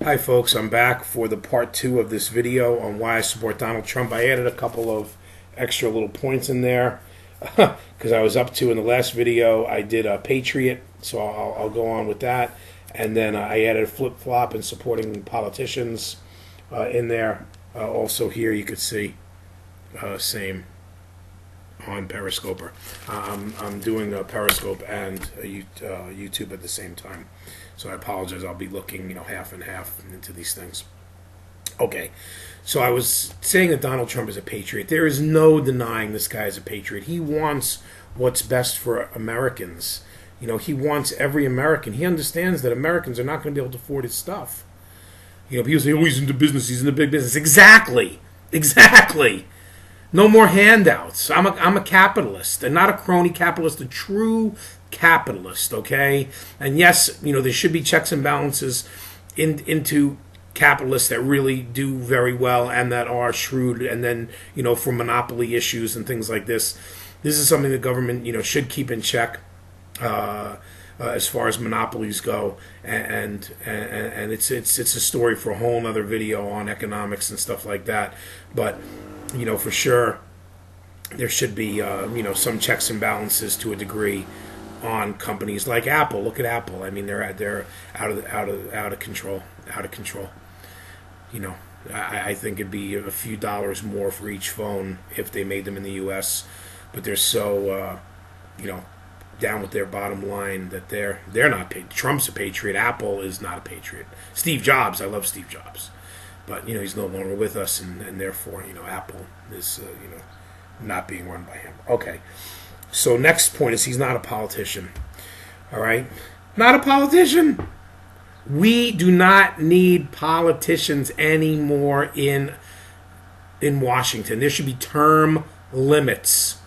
Hi folks, I'm back for the part 2 of this video on why I support Donald Trump. I added a couple of extra little points in there because I was up to in the last video I did a Patriot, so I'll go on with that. And then I added a flip-flop and supporting politicians in there. Also here you could see same on Periscope. I'm doing a Periscope and a YouTube at the same time. So I apologize. I'll be looking, half and half into these things. Okay, so I was saying that Donald Trump is a patriot. There is no denying this guy is a patriot. He wants what's best for Americans. He wants every American. He understands that Americans are not going to be able to afford his stuff. People say, oh, he's into business. He's into big business. Exactly. No more handouts. I'm a capitalist, and not a crony capitalist, a true capitalist, okay? And yes, there should be checks and balances into capitalists that really do very well and that are shrewd, and then, for monopoly issues and things like this. This is something the government, should keep in check as far as monopolies go, and it's a story for a whole other video on economics and stuff like that. But for sure, there should be, some checks and balances to a degree on companies like Apple. Look at Apple. I mean, they're out of control. I think it'd be a few dollars more for each phone if they made them in the U.S., but they're so, down with their bottom line that they're not. Trump's a patriot. Apple is not a patriot. Steve Jobs. I love Steve Jobs. But, he's no longer with us, and therefore, Apple is, not being run by him. Okay. So next point is he's not a politician. All right? Not a politician. We do not need politicians anymore in Washington. There should be term limits.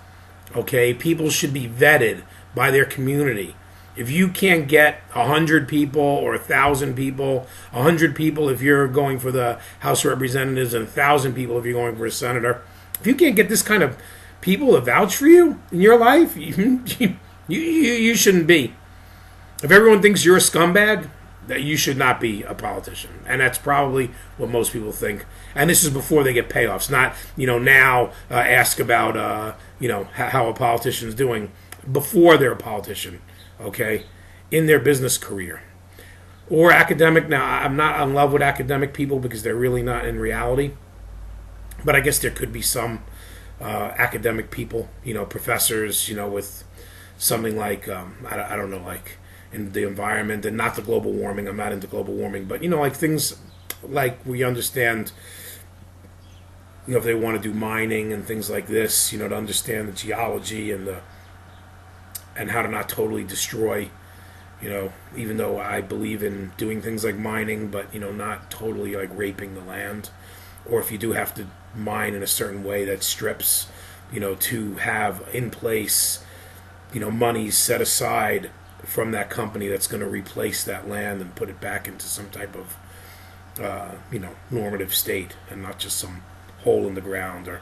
Okay? People should be vetted by their community. If you can't get 100 people or 1,000 people, 100 people if you're going for the House of Representatives and 1,000 people if you're going for a senator, if you can't get this kind of people to vouch for you in your life, you shouldn't be. If everyone thinks you're a scumbag, that you should not be a politician. And that's probably what most people think. And this is before they get payoffs, not, now ask about, how a politician's doing before they're a politician. Okay, in their business career or academic. Now, I'm not in love with academic people because they're really not in reality, but I guess there could be some academic people, professors, with something like I don't know, like in the environment, and not the global warming. I'm not into global warming, but like things like we understand, if they want to do mining and things like this, to understand the geology and how to not totally destroy, even though I believe in doing things like mining, but, not totally like raping the land. Or if you do have to mine in a certain way that strips, to have in place, money set aside from that company that's going to replace that land and put it back into some type of, normative state and not just some hole in the ground or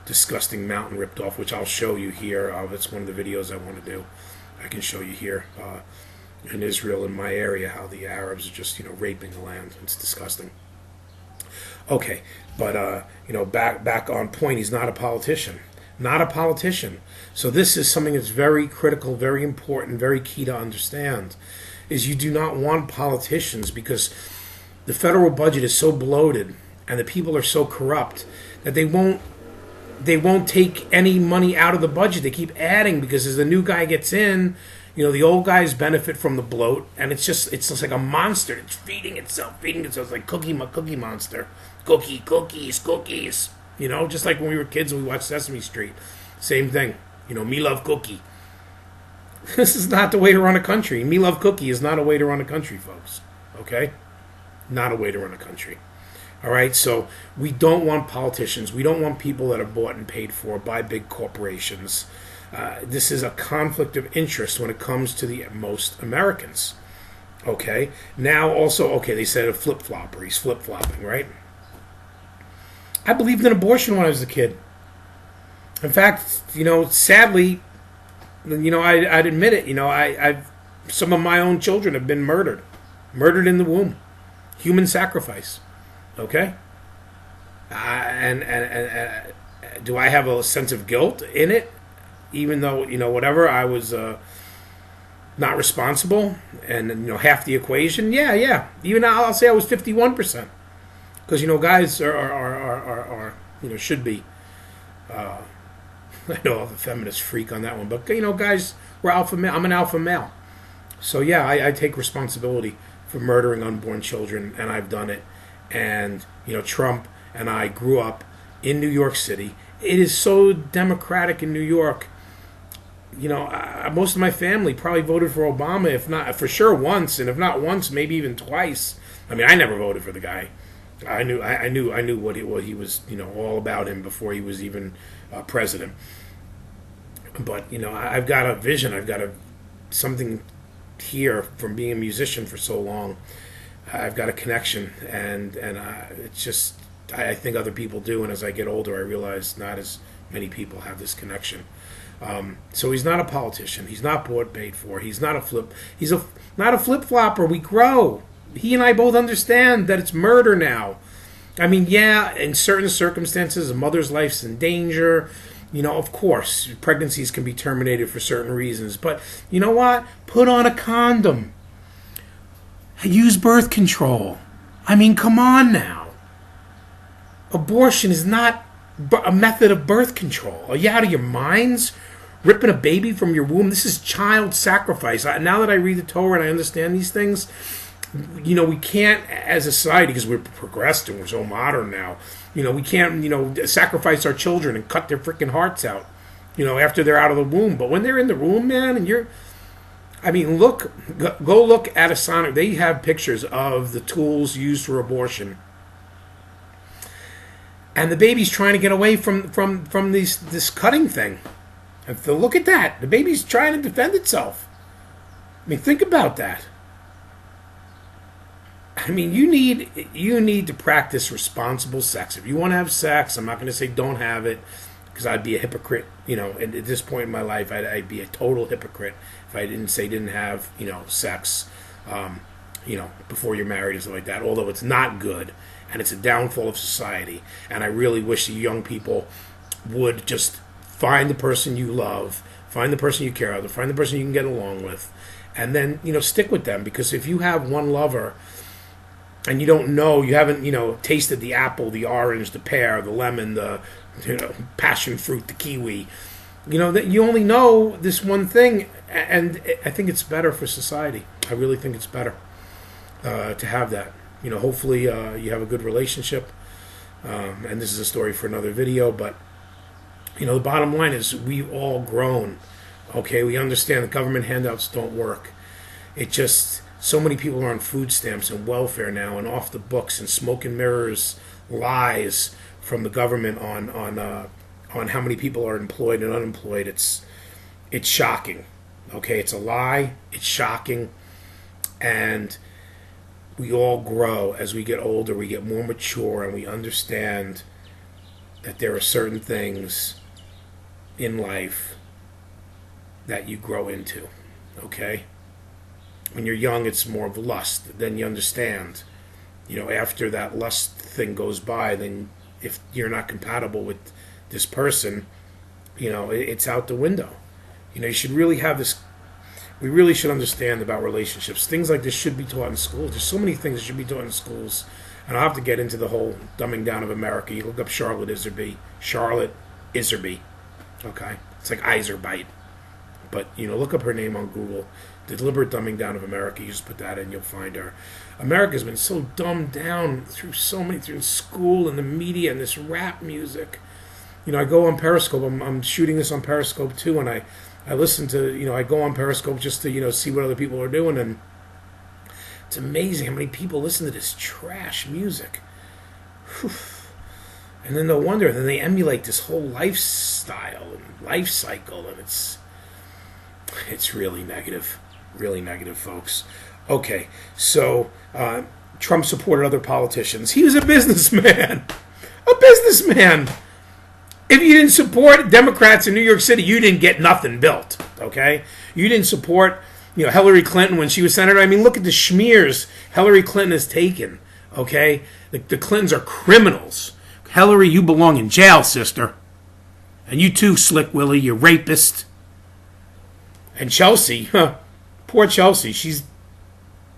disgusting mountain ripped off, which I'll show you here. It's one of the videos I want to do. I can show you here in Israel, in my area, how the Arabs are just, raping the land. It's disgusting. Okay, but, back on point, he's not a politician. Not a politician. So this is something that's very critical, very important, very key to understand, is you do not want politicians because the federal budget is so bloated and the people are so corrupt that they won't take any money out of the budget. They keep adding because as the new guy gets in, the old guys benefit from the bloat, and it's just like a monster. It's feeding itself. It's like Cookie Monster. Cookies. Just like when we were kids and we watched Sesame Street. Same thing. Me love cookie. This is not the way to run a country. Me love cookie is not a way to run a country, folks. Okay? Not a way to run a country. All right, so we don't want politicians. We don't want people that are bought and paid for by big corporations. This is a conflict of interest when it comes to the most Americans. Okay, now also, they said a flip-flopper. He's flip-flopping, right? I believed in abortion when I was a kid. In fact, sadly, I'd admit it. I've some of my own children have been murdered in the womb. Human sacrifice. Okay? And do I have a sense of guilt in it? Even though, whatever, I was not responsible and, half the equation? Yeah. Even now, I'll say I was 51%. Because, guys are should be. I know I'm a feminist freak on that one. But, guys, we're alpha male. I'm an alpha male. So, yeah, I take responsibility for murdering unborn children, and I've done it. And, Trump and I grew up in New York City. It is so democratic in New York. Most of my family probably voted for Obama, if not for sure once, and if not once, maybe even twice. I mean, I never voted for the guy. I knew what he was, all about him before he was even president. But I've got a vision. I've got something here from being a musician for so long. I've got a connection, and it's just I think other people do. And as I get older, I realize not as many people have this connection. So he's not a politician. He's not bought, paid for. He's not a flip. He's not a flip flopper. We grow. He and I both understand that it's murder now. I mean, yeah, in certain circumstances, a mother's life's in danger. Of course, pregnancies can be terminated for certain reasons. But you know what? Put on a condom. Use birth control. I mean, come on now. Abortion is not a method of birth control. Are you out of your minds? Ripping a baby from your womb? This is child sacrifice. Now that I read the Torah and I understand these things, we can't, as a society, because we're progressed and we're so modern now, we can't, sacrifice our children and cut their freaking hearts out, after they're out of the womb. But when they're in the womb, man, and go look at a sonic. They have pictures of the tools used for abortion. And the baby's trying to get away from this cutting thing. And look at that. The baby's trying to defend itself. I mean, think about that. I mean, you need to practice responsible sex. If you want to have sex, I'm not going to say don't have it, because I'd be a hypocrite. At this point in my life, I'd be a total hypocrite if I didn't have sex, before you're married and stuff like that. Although it's not good, and it's a downfall of society. And I really wish the young people would just find the person you love, find the person you care about, find the person you can get along with, and then stick with them. Because if you have one lover, and you haven't tasted the apple, the orange, the pear, the lemon, the passion fruit, the kiwi, that you only know this one thing, and I think it's better for society. I really think it's better to have that. Hopefully you have a good relationship, and this is a story for another video, but the bottom line is we've all grown. Okay, we understand that government handouts don't work. It just, so many people are on food stamps and welfare now and off the books, and smoke and mirrors lies from the government on how many people are employed and unemployed. It's shocking. Okay, it's a lie. It's shocking. And we all grow as we get older. We get more mature, and we understand that there are certain things in life that you grow into. Okay? When you're young, it's more of lust. Then you understand. After that lust thing goes by, then if you're not compatible with this person, it's out the window. You should really have this. We really should understand about relationships. Things like this should be taught in schools. There's so many things that should be taught in schools. And I'll have to get into the whole dumbing down of America. You look up Charlotte Iserby. Okay? It's like Iserbite. But, look up her name on Google. The deliberate dumbing down of America. You just put that in, you'll find her. America's been so dumbed down through school and the media and this rap music. I go on Periscope. I'm shooting this on Periscope too, and I listen to, I go on Periscope just to, see what other people are doing, and it's amazing how many people listen to this trash music. Whew. And then no wonder, then they emulate this whole lifestyle and life cycle, and it's really negative. Really negative, folks. Okay, so Trump supported other politicians. He was a businessman. A businessman. If you didn't support Democrats in New York City, you didn't get nothing built, okay? You didn't support, Hillary Clinton when she was senator. I mean, look at the schmears Hillary Clinton has taken. Okay? The Clintons are criminals. Hillary, you belong in jail, sister. And you too, Slick Willie, you rapist. And Chelsea, poor Chelsea, she's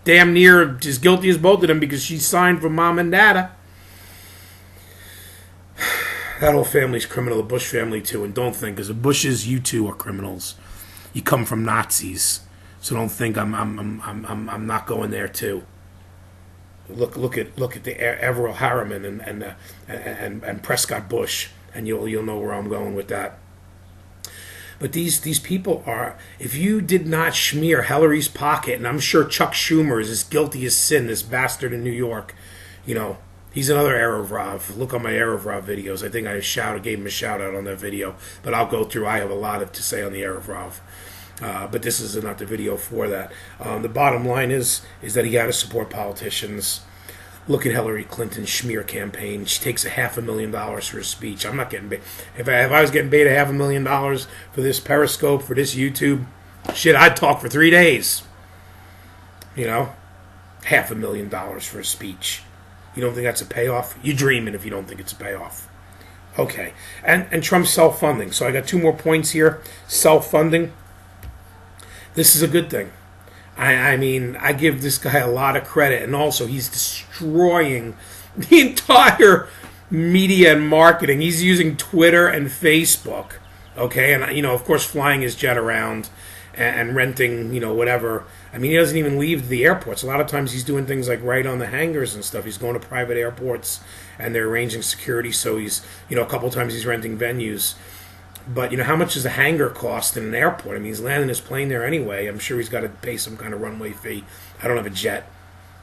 damn near as guilty as both of them because she signed for mom and dada. That whole family's criminal, the Bush family too. And don't think, because the Bushes, you two are criminals. You come from Nazis, so don't think I'm not going there too. Look at the Averell Harriman and Prescott Bush, and you'll know where I'm going with that. But these people are, if you did not smear Hillary's pocket, and I'm sure Chuck Schumer is as guilty as sin, this bastard in New York, he's another Erev Rav. Look on my Erev Rav videos. I think I gave him a shout out on that video, but I'll go through. I have a lot to say on the Erev Rav. But this is not the video for that. The bottom line is that he got to support politicians. Look at Hillary Clinton's smear campaign. She takes $500,000 for a speech. I'm not getting paid. If I was getting paid $500,000 for this Periscope, for this YouTube, shit, I'd talk for 3 days. $500,000 for a speech. You don't think that's a payoff? You're dreaming if you don't think it's a payoff. Okay. And Trump's self-funding. So I got 2 more points here. Self-funding. This is a good thing. I mean, I give this guy a lot of credit, and also he's destroying the entire media and marketing. He's using Twitter and Facebook, okay? And, of course, flying his jet around and renting, whatever. I mean, he doesn't even leave the airports. A lot of times he's doing things like right on the hangars and stuff. He's going to private airports, and they're arranging security, so he's, a couple times he's renting venues. But, how much does a hangar cost in an airport? I mean, he's landing his plane there anyway. I'm sure he's got to pay some kind of runway fee. I don't have a jet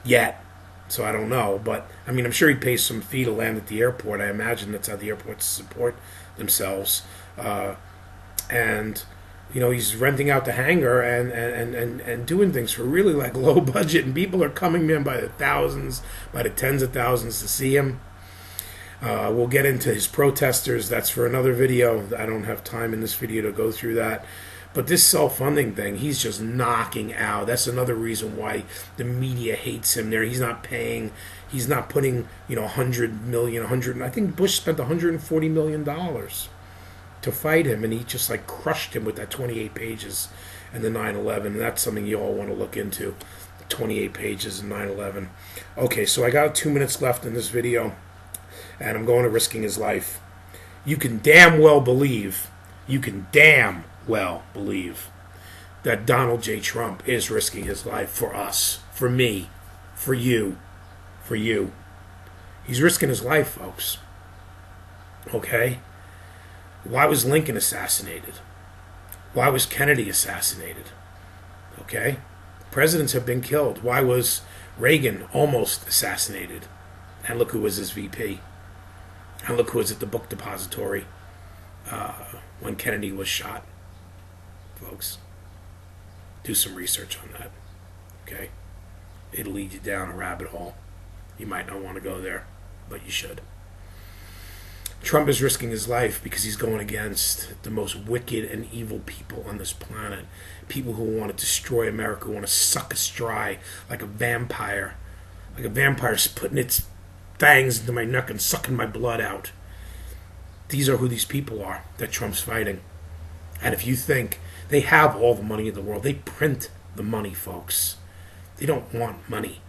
yet, so I don't know. But, I mean, I'm sure he pays some fee to land at the airport. I imagine that's how the airports support themselves. And, he's renting out the hangar and doing things for really, low budget. And people are coming in by the thousands, by the tens of thousands to see him. We'll get into his protesters. That's for another video. I don't have time in this video to go through that. But this self-funding thing, he's just knocking out. That's another reason why the media hates him there. He's not paying. He's not putting, $100 million, I think Bush spent $140 million to fight him, and he just, crushed him with that 28 pages and the 9/11. And that's something you all want to look into, the 28 pages and 9/11. Okay, so I got 2 minutes left in this video. And I'm going to risking his life. You can damn well believe that Donald J. Trump is risking his life for us, for me, for you. He's risking his life, folks. Okay? Why was Lincoln assassinated? Why was Kennedy assassinated? Okay? Presidents have been killed. Why was Reagan almost assassinated? And look who was his VP. And look who was at the book depository when Kennedy was shot. Folks, do some research on that. Okay? It'll lead you down a rabbit hole. You might not want to go there, but you should. Trump is risking his life because he's going against the most wicked and evil people on this planet. People who want to destroy America, who want to suck us dry like a vampire. Like a vampire's putting its fangs into my neck and sucking my blood out. These are who these people are that Trump's fighting. And if you think they have all the money in the world, they print the money, folks. They don't want money.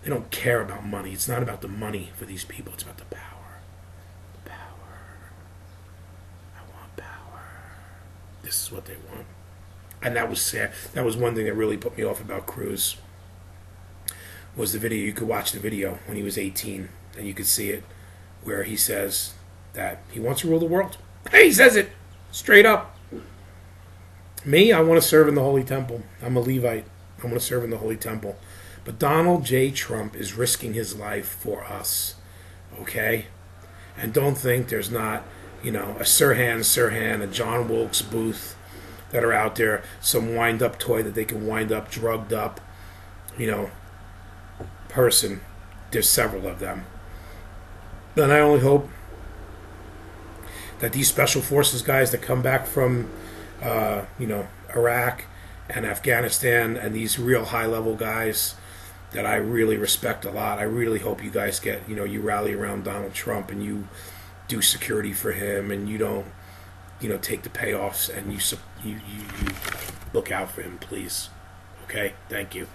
They don't care about money. It's not about the money for these people. It's about the power. The power. I want power. This is what they want. And that was sad. That was one thing that really put me off about Cruz. Was the video. You could watch the video when he was 18, and you could see it, where he says that he wants to rule the world. He says it straight up. Me, I want to serve in the Holy Temple. I'm a Levite. I want to serve in the Holy Temple. But Donald J. Trump is risking his life for us. Okay? And don't think there's not, a Sirhan, a John Wilkes Booth that are out there, some wind-up toy that they can wind up, drugged up, person. There's several of them. And I only hope that these special forces guys that come back from, Iraq and Afghanistan, and these real high-level guys, that I really respect a lot. I really hope you guys get, you rally around Donald Trump and you do security for him, and you don't, take the payoffs, and you look out for him, please. Okay? Thank you.